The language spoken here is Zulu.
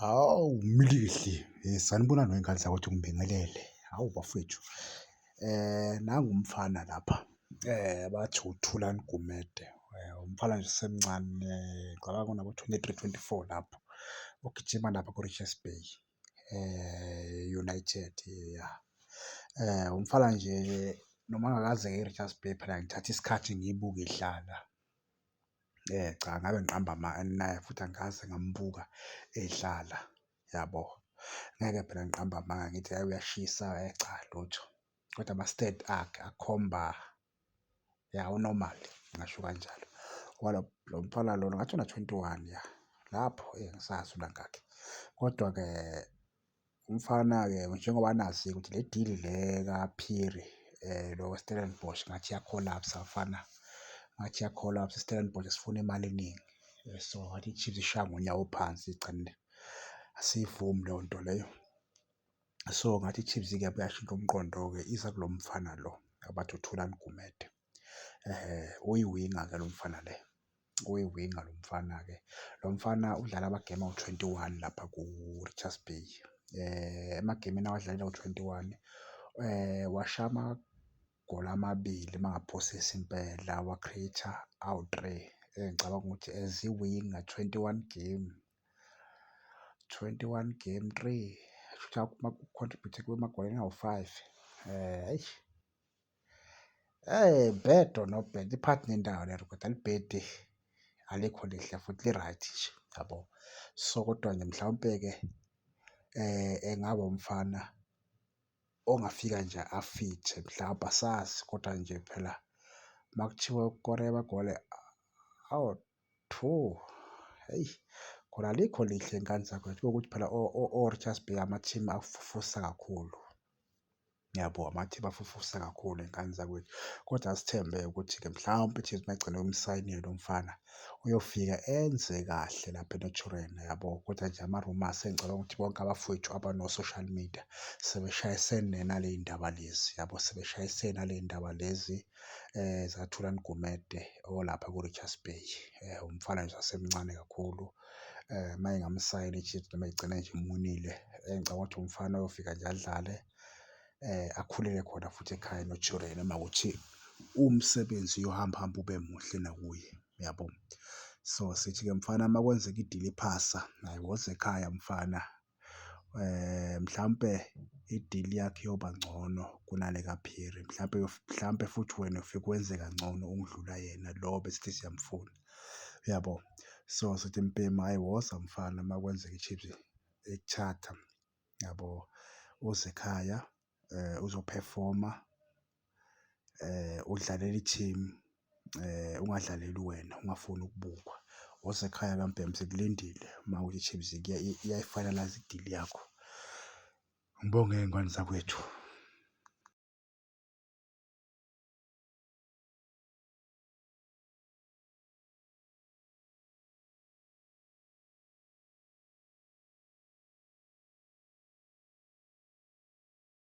Hawu Mlihli, sanibonani wey'ngane zakwethu ngibingelele. Hawu bafowethu, nangu umfana lapha, bathi uThulani Gumede. Umfana nje usemncane, ngicabanga unabo-23, 24 lapho. Ugijima lapha ku-Richards Bay, United, ya. Umfana nje noma angakaze-ke e-Richards Bay phela ngithatha isikhathi ngiyibuka idlala. Cha, ngabe ngiqamba naye futhi angikaze ngambuka edlala, yabo. Ngeke phela ngiqambe amanga ngithi hhayi uyashisa, cha lutho. Kodwa ama-stat akhe akhomba, ya u-normal, ngingasho kanjalo. Lo mfana lona ngathi una-21, ya, lapho angisazi unangakhi. Kodwa-ke umfana-ke njengoba nazi ukuthi le deal le kaPhiri, lo we-Stellenbosch ngathi iya-collapse bafana. Ngathi iya-collapse, i-Stellenbosch sifuna imali eningi. So ngathi i-Chiefs ishaya ngonyawo phansi, igcine asiyivumi leyo nto leyo. So ngathi i-Chiefs-ke yashintsha umqondo-ke iza kulo mfana lo abathi uThulani Gumede. Uyi-winger-ke lo mfana le, uyi-winger lo mfana-ke. Lo mfana udlala amagemu awu-21 lapha ku-Richards Bay. Emagemini awadlalile awu-21, washaya amagoli amabili uma ngaphosisa impela, wa-create-a awu-3. Ngicabanga ukuthi as i-winger 21 game 3, kushuthi uku-contribute-e emagolini awu-5. Bad or no bad, iphathi nendawo lero kodwa alibhedi, alikho lihle futhi li-right nje, yabo. So kodwa nje mhlawumpe-ke engaba umfana ongafika nje afithe mhlawumbe asazi, kodwa nje phela uma kuthiwa ukore amagoli awu-2, khona alikho lihle ngane zakwethu. Kuwukuthi phela o-Richards Bay amathimu afufusa kakhulu, yabo, amathimu afufusa kakhulu iy'ngane zakwethu. Kodwa asithembe ukuthi-ke mhlawumpe i-Chiefs mayigcine imsayinile lo mfana uyofika enze kahle lapha eNaturen, yabo. Kodwa nje ama-rumours engicabanga ukuthi bonke abafowethu abano-social media sebeshayisene naley'ndaba lezi, yabo, sebeshayisene naley'ndaba lezi zikaThulani Gumede olapha ku-Richards Bay. Umfana nje osemncane kakhulu, uma ingamsayina i-Chiefs noma igcine nje imunile, ngicabanga ukuthi umfana oyofika nje adlale, akhulele khona futhi ekhaya eNaturen uma kuwukuthi umsebenzi uyohamba hamba ube muhle nakuye, yabo. So sithi-ke mfana uma kwenzeka idili iphasa, hhayi woza ekhaya mfana. Mhlawumpe idili yakhe iyoba ngcono kunale kaPhiri, mhlawumpe futhi wena ufike wenze kangcono ukudlula yena lo besithi siyamfuna, yabo. So sithi mpima, hhayi woza mfana uma kwenzeka i-Chiefs ikuthatha, yabo, uze ekhaya uzo-perform-a, udlalele i-team, ungadlaleli wena, ungafuni ukubukwa. Woza ekhaya kaMbhemu sikulindile uma kuwukuthi i-Chiefs iya-finalise idili yakho. Ngibonge iy'ngane zakwethu.